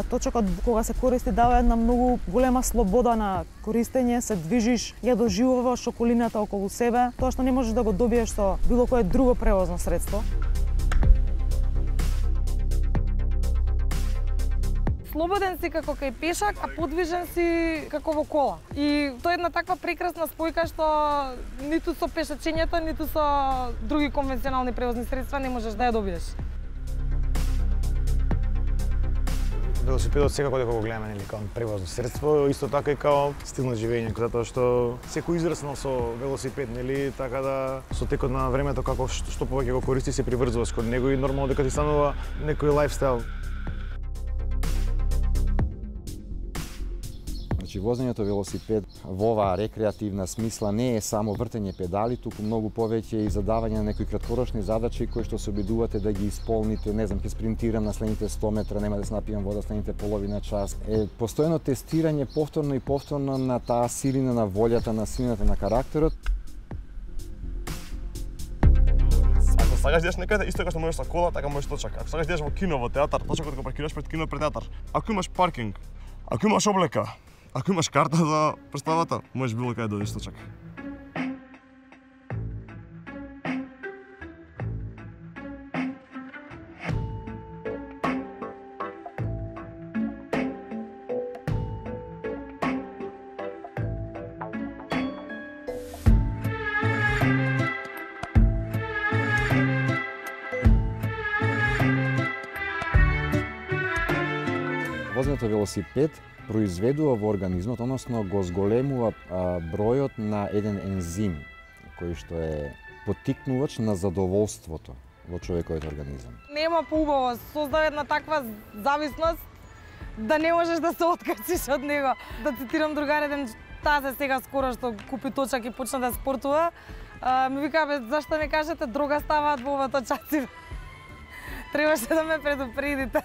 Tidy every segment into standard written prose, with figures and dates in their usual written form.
Точакот кога се користи дава една многу голема слобода на користење, се движиш, ја доживуваш околината околу себе, тоа што не можеш да го добиеш со било кое друго превозно средство. Слободен си како кај пешак, а подвижен си како во кола. И тоа е една таква прекрасна спојка што ниту со пешачењето, ниту со други конвенционални превозни средства не можеш да ја добиеш. Велосипедот секако дека го гледаме нели како превозно средство, исто така и како стил на живење, затоа што секој израснал со велосипед, нели, така да со текот на времето како што повеќе го користи се приврзуваш кон него и нормално дека ти станува некој лајфстайл. Возењето велосипед во оваа рекреативна смисла не е само вртење педали, туку многу повеќе и задавање на некои краткорочни задачи кои што се обидувате да ги исполните, не знам, ќе спринтирам на следните 100 метра, нема да се напијам вода следните половина час. Постојано тестирање повторно и повторно на таа силина на волјата, на силината на карактерот. Ако сакаш да идеш некаде, исто како што можеш со кола, така можеш точак. Ако сакаш да идеш во кино, во театар, точакот го паркираш пред кино, пред театар. Ако имаш паркинг, ако имаш облека, ако имаш карта за представата, можеш било каде да одиш точак. Возењето велосипед произведува во организмот, односно го зголемува бројот на еден ензим кој што е поттикнувач на задоволството во човековиот организам. Нема поубаво, создава една таква зависност да не можеш да се откачиш од него. Да цитирам другар еден тазе сега скоро што купи точак и почна да спортува, ми вика, бе, зашто не кажете дрога ставаат во ова точаци? Требаше да ме предупредите.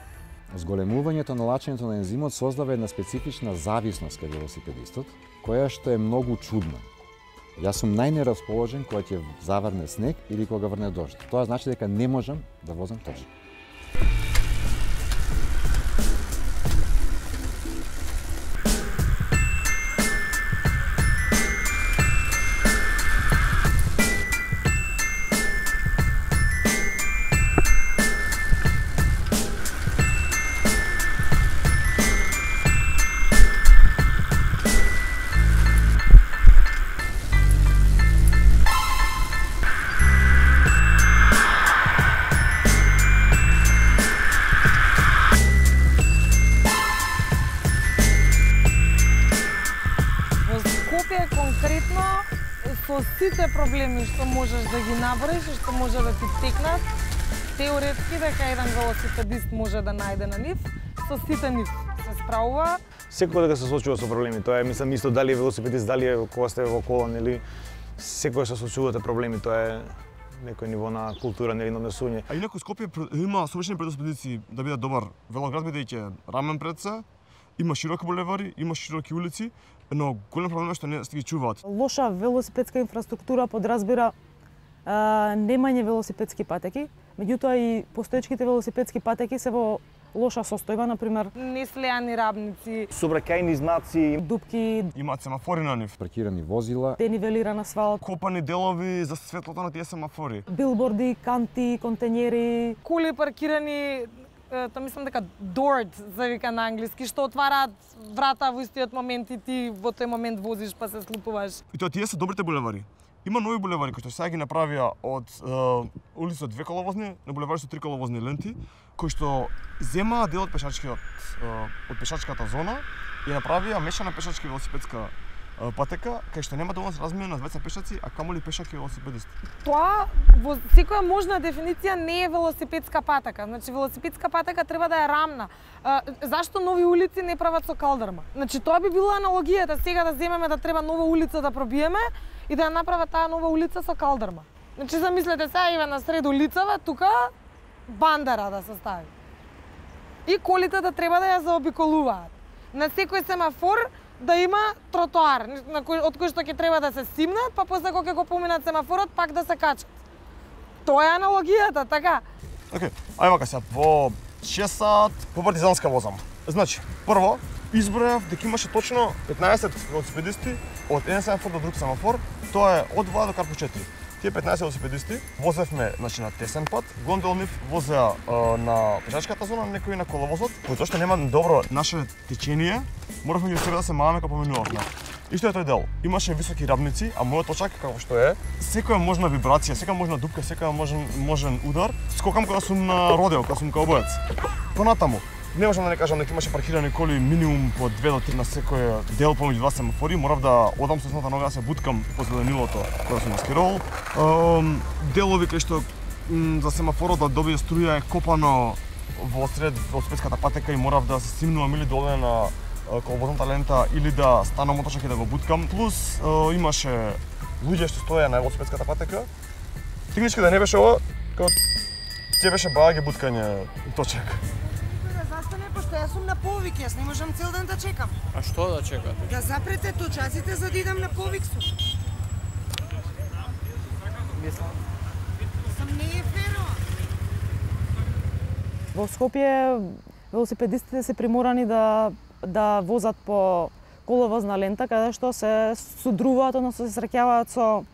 Зголемувањето на лачењето на ензимот создава една специфична зависност кај велосипедистот, која што е многу чудна. Јас сум најнерасположен кога ќе заврне снег или кога врне дожд. Тоа значи дека не можам да возам точно. Со сите проблеми што можеш да ги наброиш и што може да ти текнат, теоретски дека еден велосипедист може да најде на нив, со сите нив се справува. Секој дека се соочува со проблеми, тоа е, мислам, исто дали е велосипедист, дали е кога сте во кола, нели, секој се соочувате проблеми, тоа е некој ниво на култура, нели, на однесување. А инаку Скопје има совршени предиспозиции да биде добар велоград, бидејќи рамен пред се, има широки булевари, има широки улици, но голем проблем е што не ги чуваат. Лоша велосипедска инфраструктура подразбира немање велосипедски патеки, меѓутоа и постоечките велосипедски патеки се во лоша состојба, например неслеани рабници, собраќајни знаци, дупки, Имаат семафори на нив, Паркирани возила, денивелиран асфалт, копани делови за светлото на тие семафори. билборди, канти, контењери, коли паркирани, тоа мислам дека doored, завика на англиски, што отвараат врата во истиот момент и ти во тој момент возиш па се слупуваш. И тоа тие се добрите булевари. Има нови булевари кои што сега ги направија од улица со 2 коловозни на булевари со 3 коловозни ленти, кои што зема дел од од пешачката зона и направија мешана пешачка и велосипедска патека, кај што нема доволно размер на двајца пешаци, а камоли пешак и велосипедист. Тоа во секоја можна дефиниција не е велосипедска патека. Значи велосипедска патека треба да е рамна. Зашто нови улици не прават со калдрма? Значи тоа би била аналогијата сега да земеме да треба нова улица да пробиеме и да ја направат таа нова улица со калдрма. Значи замислете сега има на сред улицава тука бандера да се стави. И колите да треба да ја заобиколуваат. На секој семафор да има тротоар, од кој што ќе треба да се симнат, па после кога ќе го поминат семафорот, пак да се качат. Тоа е аналогијата, така? Океј, ај вака сега, во 6 сат по Партизанска возам. Значи, прво, избројав дека имаше точно 15 велосипедисти од еден семафор до друг семафор, тоа е од 2 до Карпов 4. Тие 15 велосипедисти возевме значи на тесен пат, голем дел нив возеа на пешачката зона, некои на коловозот, поради што нема добро наше течение, моравме меѓу себе да се маваме кога поминувавме. Исто е тој дел. Имаше високи рабници, а мојот точак како што е, секоја можна вибрација, секоја можна дупка, секоја можен удар, скокам кога сум на родео, кога сум каубоец. Понатаму, не можам да не кажам дека имаше паркирани коли минимум по 2 до 3 на секој дел помеѓу два семафори, морав да одам со сната нога да се буткам по зеленилото кога сум маскирол. Делови кај што за семафорот да добие струја е копано во сред велосипедската патека и морав да се симнувам или доле на коловозната лента или да станам моточак и да го буткам. Плюс имаше луѓе што стоја на велосипедската патека. Технички да не беше ова, како ќе беше баги буткање точак. Застане, пошто јас сум на повик, јас не можам цел ден да чекам. А што да чекате? Да запрете точаците за да идам на повик сум. Сам не е феро. Во Скопје велосипедистите се приморани да возат по коловозна лента каде што се судруваат, односно се среќаваат со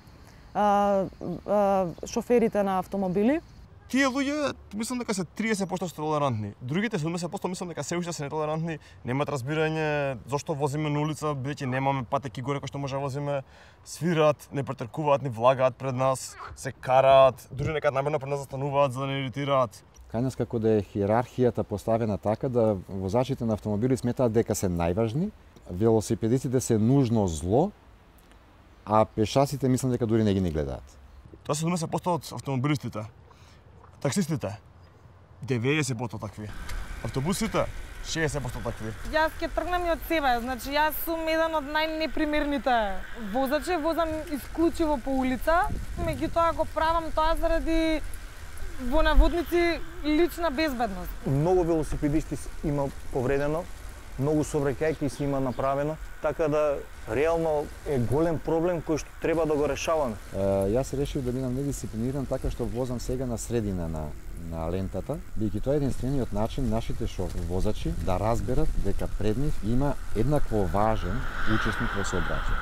шоферите на автомобили. Тие луѓе мислам дека се 30% толерантни. Другите 70% мислам дека се уште се нетолерантни, немаат разбирање зошто возиме на улица, бидејќи немаме патеки горе кои што може да возиме, свират, не претркуваат, ни влагаат пред нас, се караат, дури некад намерно пред нас застануваат за да не иритираат. Кај нас како да е хиерархијата поставена така да возачите на автомобили сметаат дека се најважни, велосипедистите се нужно зло, а пешаците мислам дека дури не ги гледаат. Тоа се 70% од автомобилистите. Таксистите 90% такви. Автобусите 60% такви. Јас ќе тргнам и од себе, значи јас сум еден од најнепримерните возачи, возам исклучиво по улица, меѓутоа го правам тоа заради во наводници лична безбедност. Многу велосипедисти има повредено, многу сообраќајки си има направено, така да реално е голем проблем кој што треба да го решаваме. Јас решив да бидам недисциплиниран така што возам сега на средина на лентата, бидејќи тоа е единствениот начин нашите возачи да разберат дека пред нив има еднакво важен учесник во сообраќај.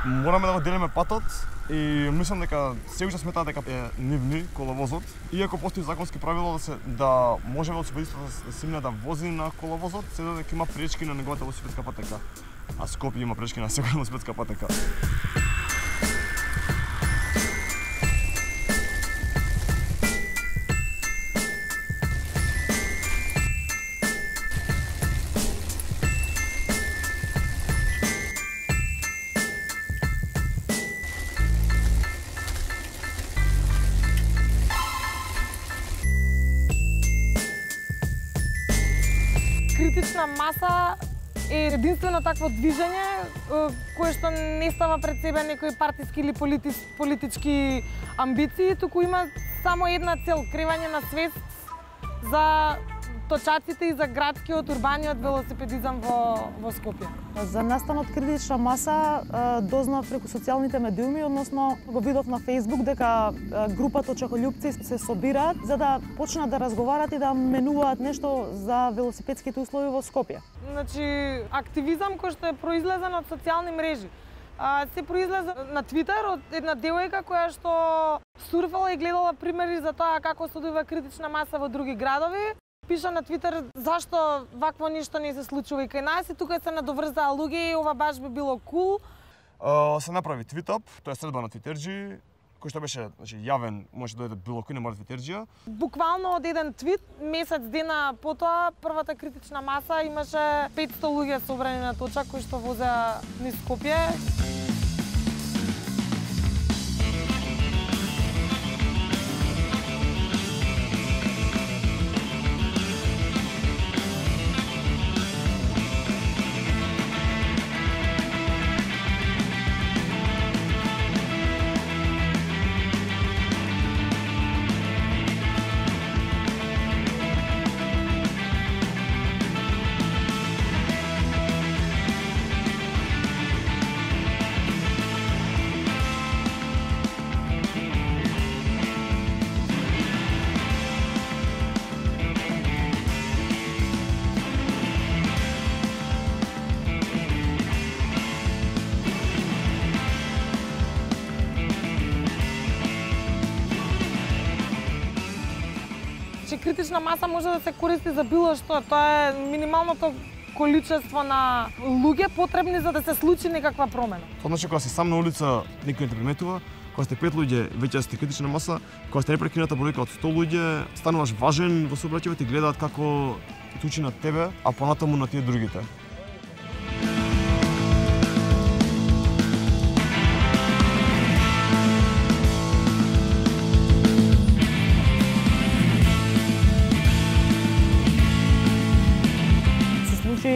Мораме да го делиме патот и мислам дека се уште сметаат дека е нивни коловозот, иако постои законски правило да може велосипедистот да симне да вози на коловозот, се дека има пречки на неговата велосипедска патека. А Скопје има пречки на секоја велосипедска патека. Критична маса е единствено такво движење кое што не става пред себе некои партиски или политички амбиции, туку има само една цел, креање на свест за точаците и за градскиот урбаниот велосипедизам во Скопје. За настанот критична маса дознав преку социјалните медиуми, односно го видов на Facebook дека група точакољупци се собираат за да почнат да разговарат и да менуваат нешто за велосипедските услови во Скопје. Значи, активизам кој што е произлезен од социјални мрежи. Се произлезе на Твитер од една девојка која што сурфала и гледала примери за тоа како се одвива критична маса во други градови. Пиша на Твитер зашто вакво ништо не се случува и кај нас и тука се надоврзаа луѓе и ова баш би било кул. Се направи твитап, тоа е средба на твитерџи, кој што беше јавен, може да дојде било кој, не мора твитерџија. Буквално од еден твит, месец дена потоа, првата критична маса имаше 500 луѓе собрани на точак кои што возеа низ Скопје. критична маса може да се користи за било што. Тоа е минималното количество на луѓе потребни за да се случи некаква промена. Тоа значи кога си сам на улица, никој не те приметува, кога сте 5 луѓе, веќе сте критична маса, кога сте непрекината бројка од 100 луѓе, стануваш важен во сообраќајот и гледаат како ти учи на тебе, а понатаму на тие другите. Се случи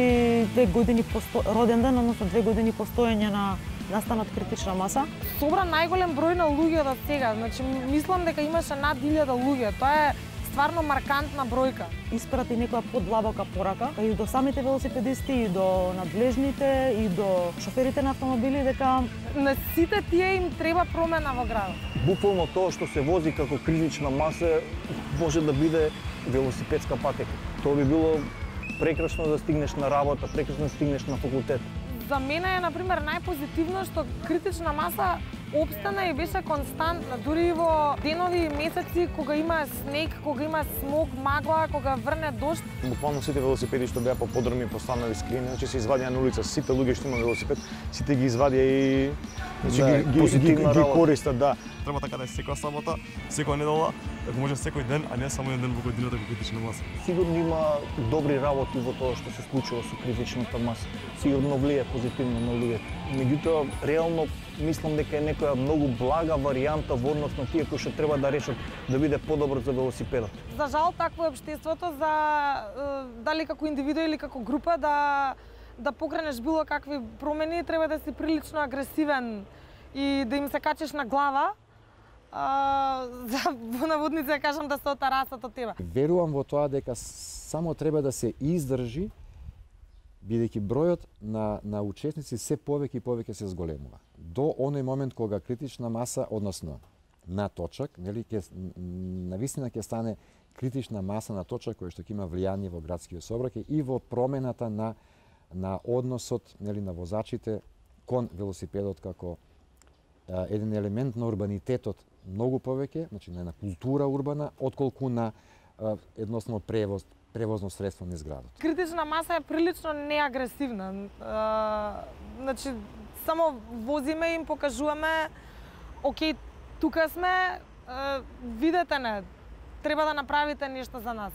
2 години роден ден, односно 2 години постоење на настанот критична маса. Собра најголем број на луѓе до сега. Значи мислам дека имаше над 1000 луѓе. Тоа е стварно маркантна бројка. Испрати некоја подлабока порака и до самите велосипедисти, и до надлежните, и до шоферите на автомобили дека на сите тие им треба промена во градот. Буквално тоа што се вози како критична маса може да биде велосипедска патека. Тоа би било прекрасно да стигнеш на работа, прекрасно да стигнеш на факултет. За мене е, например, најпозитивно што критична маса обстана и беше константна, дури и во денови и месеци кога има снег, кога има смог, магла, кога врне дожд. Буквално сите велосипеди што беа по подроми постанови скрини, значи се извадија на улица, сите луѓе што има велосипед, сите ги извадија и значи ги користат, да. Треба така да е секоја сабота, секоја недела, ако може секој ден, а не само еден ден во годината како критична маса. Сигурно има добри работи во тоа што се случува со критичната маса. Сигурно влие позитивно на луѓето. Меѓутоа, реално мислам дека е некоја многу блага варијанта во однос на тие кои што треба да решат да биде подобро за велосипедот. За жал, такво е општеството за дали како индивидуум или како група да покренеш било какви промени, треба да си прилично агресивен и да им се качиш на глава. За во наводници да кажам да се отарасат од тебе. Верувам во тоа дека само треба да се издржи, бидејќи бројот на учесници се повеќе и повеќе се зголемува. До оној момент кога критична маса, односно на точак, нели, навистина ќе стане критична маса на точак кој што ќе има влијание во градскиот сообраќај и во промената на односот, нели, на возачите кон велосипедот како еден елемент на урбанитетот многу повеќе, значи на култура урбана, отколку на едносно превозно средство низ градот. Критична маса е прилично неагресивна. Значи, само возиме и им покажуваме, окей, тука сме, видете не, треба да направите нешто за нас.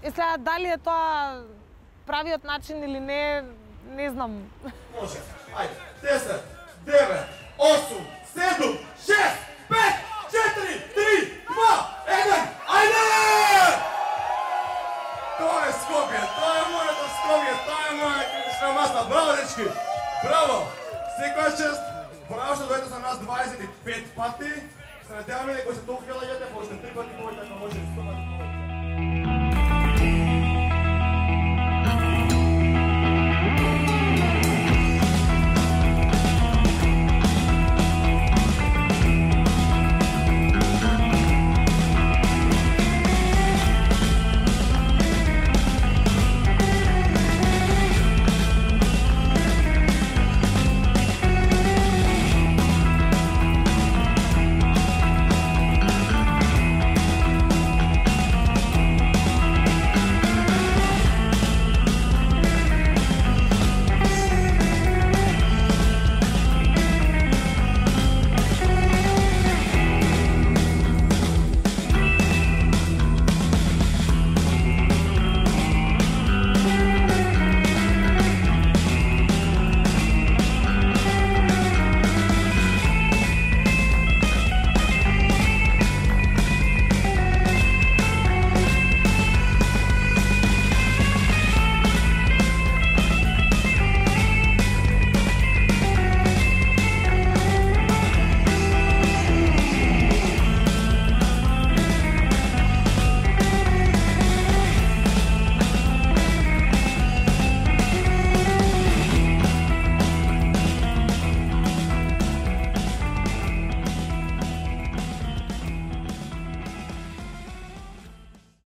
И сега, дали е тоа правиот начин или не знам. Може, ајде, 10, 9, 8, 7, 6, 5, 4, 3, 2, 1, ајде! Тоа е Скопје, тоа е моето Скопје, тоа е моја критична маса. Браво, дечки! Браво! Секоја чест, браво што дојдете за нас 25 пати. Се надеваме дека се толку ќе дојдете, може 3 пати повеќе, ако може 100 пати повеќе.